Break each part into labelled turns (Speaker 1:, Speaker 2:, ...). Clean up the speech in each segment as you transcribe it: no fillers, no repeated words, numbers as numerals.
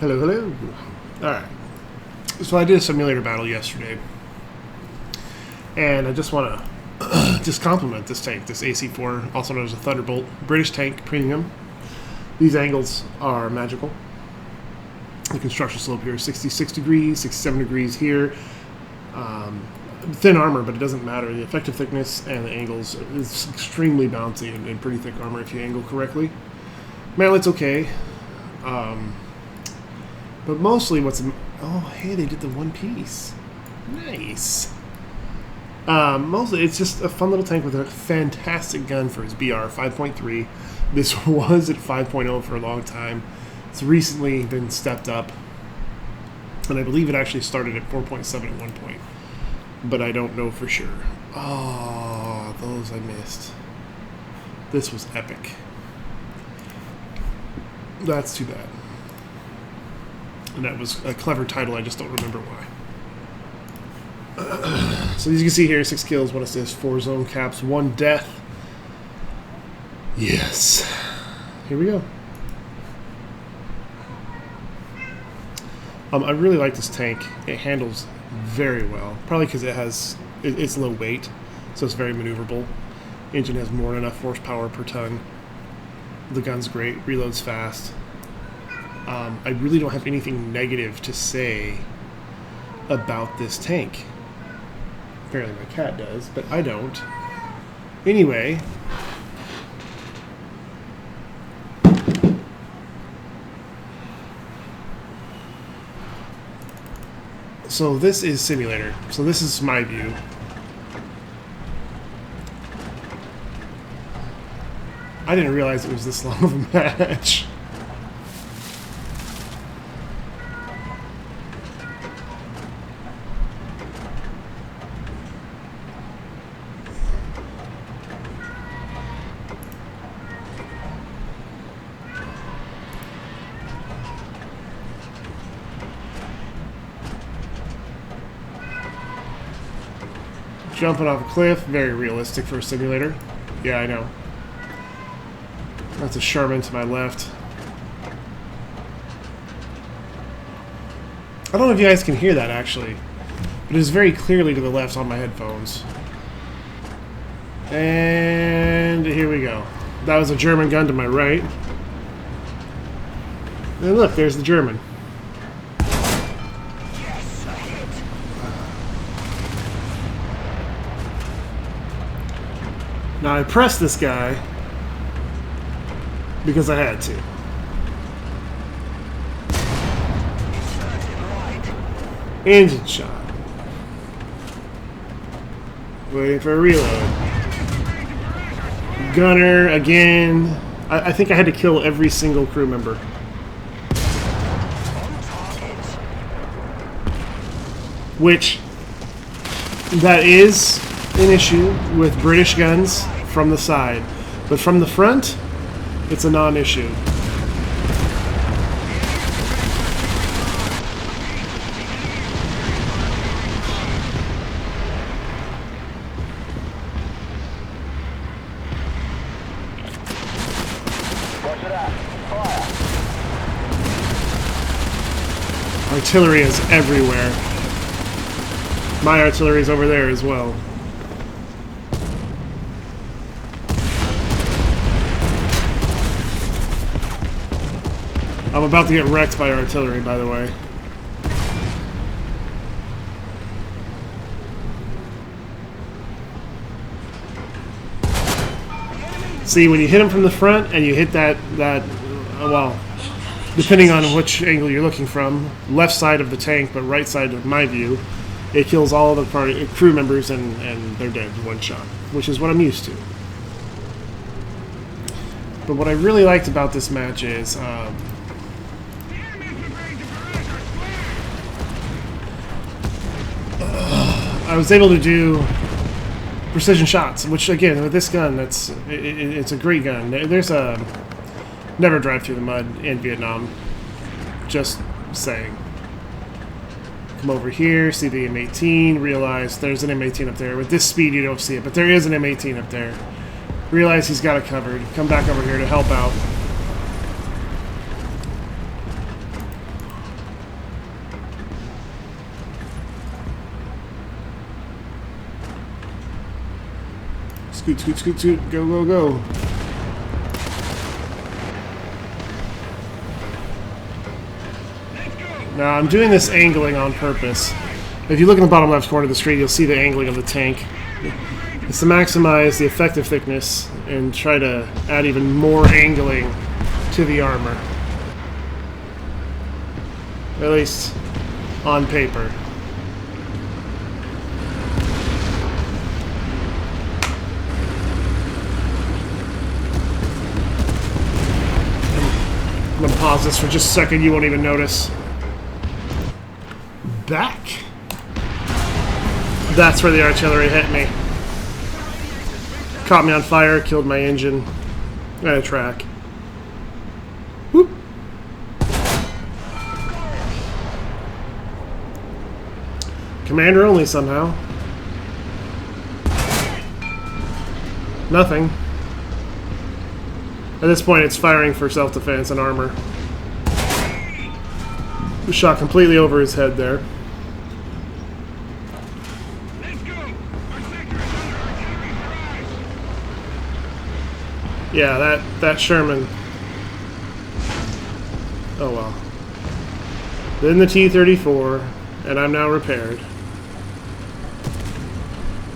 Speaker 1: Hello, hello. Alright. So I did a simulator battle yesterday. And I just want to just compliment this tank, this AC4, also known as a Thunderbolt. British tank, premium. These angles are magical. The construction slope here is 66 degrees, 67 degrees here. Thin armor, but it doesn't matter. The effective thickness and the angles is extremely bouncy and pretty thick armor if you angle correctly. Mantlet's okay. But mostly what's... Oh, hey, they did the one piece. Nice. Mostly it's just a fun little tank with a fantastic gun for his BR, 5.3. This was at 5.0 for a long time. It's recently been stepped up. And I believe it actually started at 4.7 at one point. But I don't know for sure. Oh, those I missed. This was epic. That's too bad. And that was a clever title, I just don't remember why. So as you can see here, 6 kills, 1 assist, 4 zone caps, 1 death. Yes. Here we go. I really like this tank. It handles very well. Probably because it's low weight, so it's very maneuverable. Engine has more than enough horsepower per ton. The gun's great, reloads fast. I really don't have anything negative to say about this tank. Apparently my cat does, but I don't. Anyway. So this is simulator. So this is my view. I didn't realize it was this long of a match. Jumping off a cliff, very realistic for a simulator. Yeah, I know. That's a Sherman to my left. I don't know if you guys can hear that, actually. But it is very clearly to the left on my headphones. And here we go. That was a German gun to my right. And look, there's the German. Now I pressed this guy because I had to. Engine shot. Waiting for a reload. Gunner again. I think I had to kill every single crew member. Which, that is an issue with British guns from the side, but from the front, it's a non-issue. Artillery is everywhere. My artillery is over there as well. I'm about to get wrecked by artillery, by the way. See, when you hit them from the front and you hit well, depending on which angle you're looking from, left side of the tank, but right side of my view, it kills all of the crew members and they're dead in one shot, which is what I'm used to. But what I really liked about this match is I was able to do precision shots, which again with this gun, it's a great gun. There's a never drive through the mud in Vietnam. Just saying. Come over here, see the M18, realize there's an M18 up there. With this speed you don't see it, but there is an M18 up there. Realize he's got it covered. Come back over here to help out. Scoot, scoot, scoot, scoot. Go, go, go. Now, I'm doing this angling on purpose. If you look in the bottom left corner of the screen, you'll see the angling of the tank. It's to maximize the effective thickness and try to add even more angling to the armor. At least on paper. I'm gonna pause this for just a second, you won't even notice. Back. That's where the artillery hit me. Caught me on fire, killed my engine and a track. Whoop. Commander only somehow. Nothing. At this point, it's firing for self-defense and armor. Shot completely over his head there. Yeah, that Sherman. Oh well. Then the T-34, and I'm now repaired.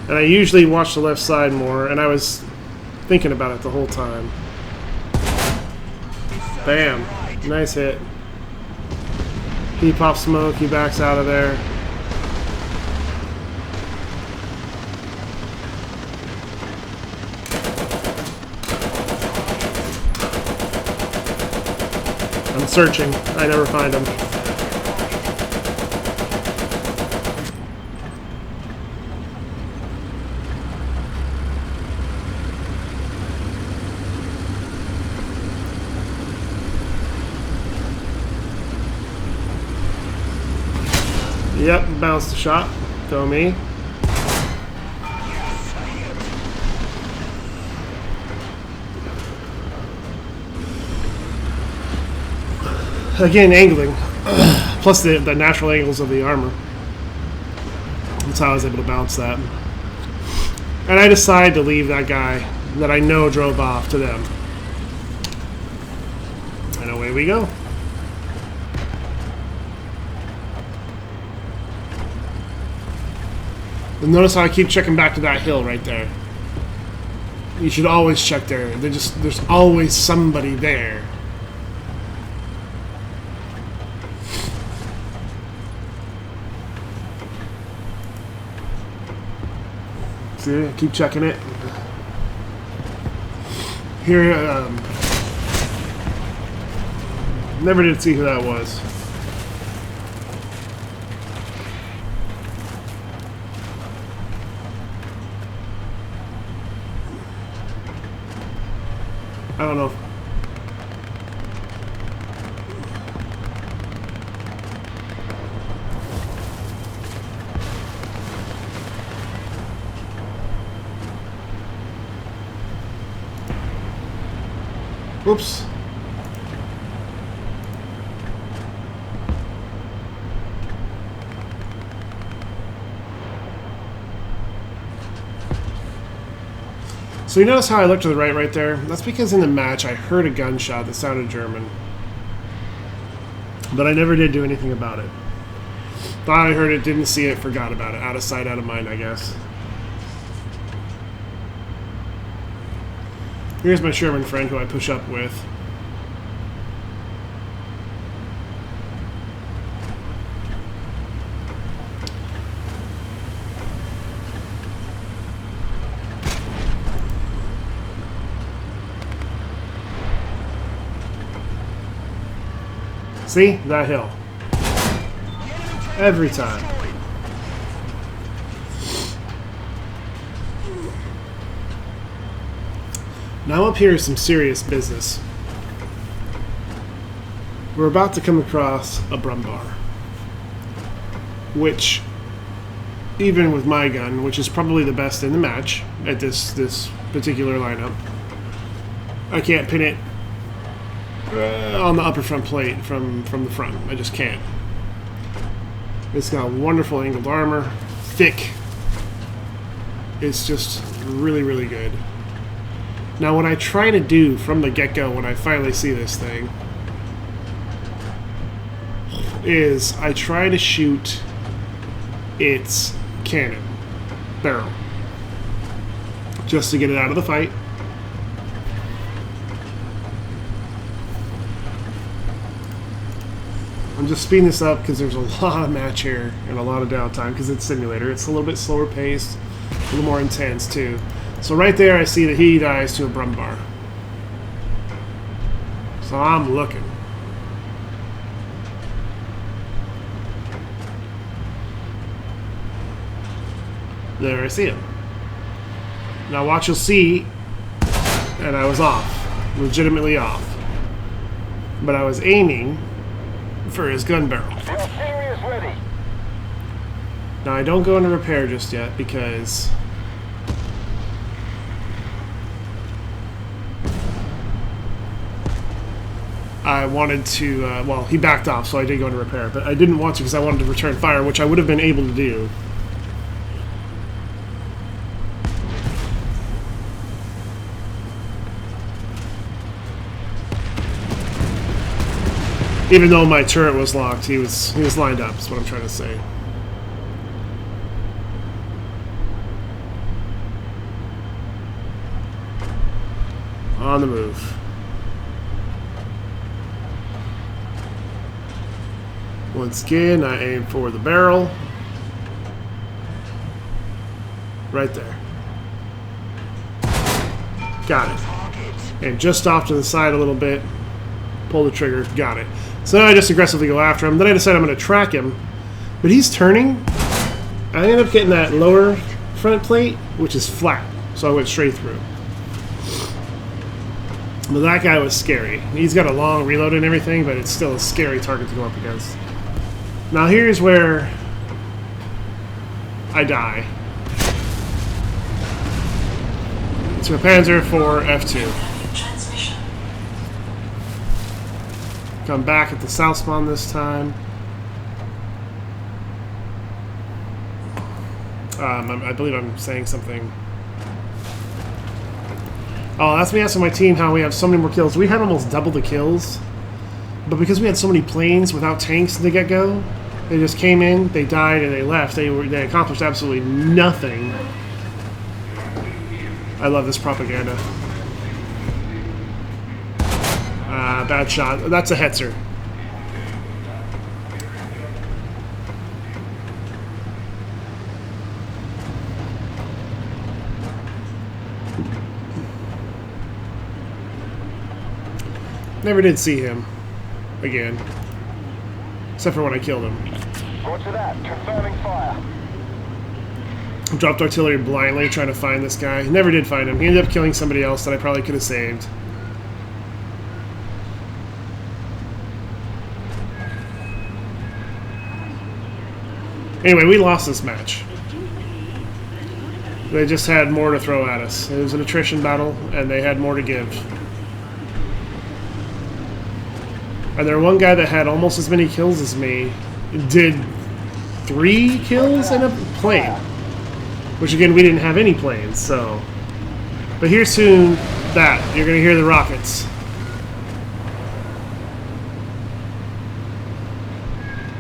Speaker 1: And I usually watch the left side more, and I was thinking about it the whole time. Bam. Nice hit. He pops smoke, he backs out of there. I'm searching. I never find him. Yep, bounced the shot. Go me. Again, angling. Plus the natural angles of the armor. That's how I was able to bounce that. And I decided to leave that guy that I know drove off to them. And away we go. And notice how I keep checking back to that hill right there. You should always check there. There's always somebody there. See, keep checking it. Here, never did see who that was. I don't know. Oops. So you notice how I looked to the right there? That's because in the match I heard a gunshot that sounded German. But I never did do anything about it. Thought I heard it, didn't see it, forgot about it. Out of sight, out of mind, I guess. Here's my Sherman friend who I push up with. See? That hill. Every time. Now up here is some serious business. We're about to come across a Brumbar. Which, even with my gun, which is probably the best in the match at this particular lineup, I can't pin it on the upper front plate from the front. I just can't. It's got wonderful angled armor, thick. It's just really, really good. Now, what I try to do from the get-go when I finally see this thing is I try to shoot its cannon barrel just to get it out of the fight. I'm just speeding this up because there's a lot of match here and a lot of downtime because it's simulator. It's a little bit slower paced, a little more intense too. So right there I see that he dies to a Brumbar. So I'm looking. There I see him. Now watch, you'll see, and I was off. Legitimately off. But I was aiming for his gun barrel. Now I don't go into repair just yet because I wanted to, well, he backed off, so I did go into repair, but I didn't want to because I wanted to return fire, which I would have been able to do. Even though my turret was locked, he was lined up, is what I'm trying to say. On the move. Once again, I aim for the barrel. Right there. Got it. And just off to the side a little bit. Pull the trigger. Got it. So now I just aggressively go after him. Then I decide I'm going to track him. But he's turning. I end up getting that lower front plate, which is flat. So I went straight through. But that guy was scary. He's got a long reload and everything, but it's still a scary target to go up against. Now here's where I die. To a Panzer IV F2. Come back at the south spawn this time. I believe I'm saying something. Oh, that's me asking my team how we have so many more kills. We had almost double the kills, but because we had so many planes without tanks in the get-go, they just came in, they died, and they left. They accomplished absolutely nothing. I love this propaganda. Bad shot. That's a Hetzer. Never did see him again, except for when I killed him.
Speaker 2: Roger that. Confirming fire.
Speaker 1: Dropped artillery blindly trying to find this guy. Never did find him. He ended up killing somebody else that I probably could have saved. Anyway, we lost this match. They just had more to throw at us. It was an attrition battle, and they had more to give. And there one guy that had almost as many kills as me did 3 kills in a plane. Which, again, we didn't have any planes, so... But here soon, you're going to hear the rockets.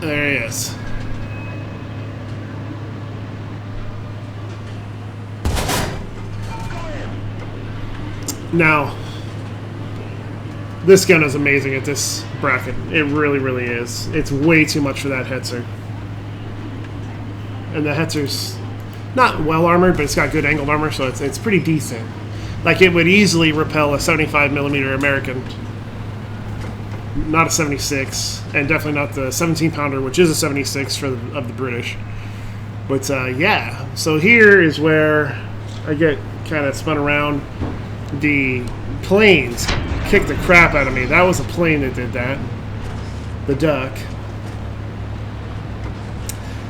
Speaker 1: There he is. Now, this gun is amazing at this bracket. It really, really is. It's way too much for that Hetzer. And the Hetzer's not well armored, but it's got good angled armor, so it's pretty decent. Like, it would easily repel a 75mm American. Not a 76, and definitely not the 17-pounder, which is a 76 of the British. But, yeah. So here is where I get kind of spun around. The planes kicked the crap out of me. That was a plane that did that. The Duck.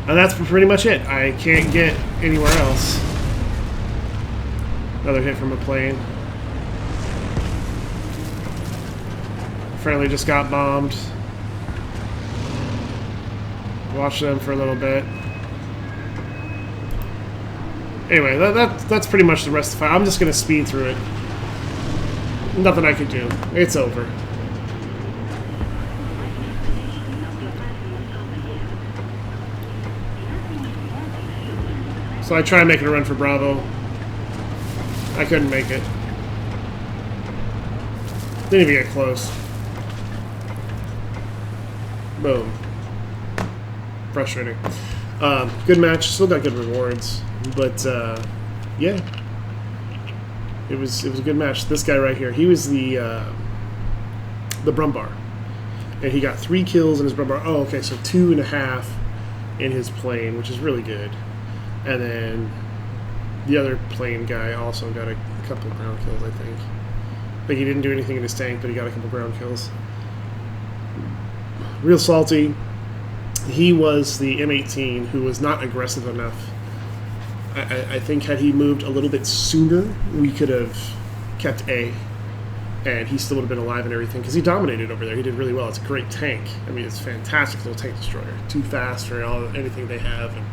Speaker 1: And that's pretty much it. I can't get anywhere else. Another hit from a plane. Friendly just got bombed. Watch them for a little bit. Anyway, that's pretty much the rest of the fight. I'm just going to speed through it. Nothing I could do. It's over. So I tried making a run for Bravo. I couldn't make it. Didn't even get close. Boom. Frustrating. Good match. Still got good rewards. But, yeah. It was a good match. This guy right here, he was the Brumbar. And he got 3 kills in his Brumbar. Oh, okay, so 2.5 in his plane, which is really good. And then the other plane guy also got a couple of ground kills, I think. Like, he didn't do anything in his tank, but he got a couple ground kills. Real salty. He was the M18 who was not aggressive enough. I think had he moved a little bit sooner, we could have kept A. And he still would have been alive and everything, because he dominated over there. He did really well. It's a great tank. I mean, it's a fantastic little tank destroyer. Too fast for anything they have. And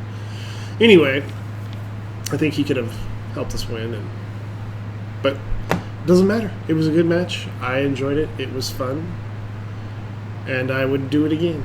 Speaker 1: anyway, I think he could have helped us win. But it doesn't matter. It was a good match. I enjoyed it. It was fun. And I would do it again.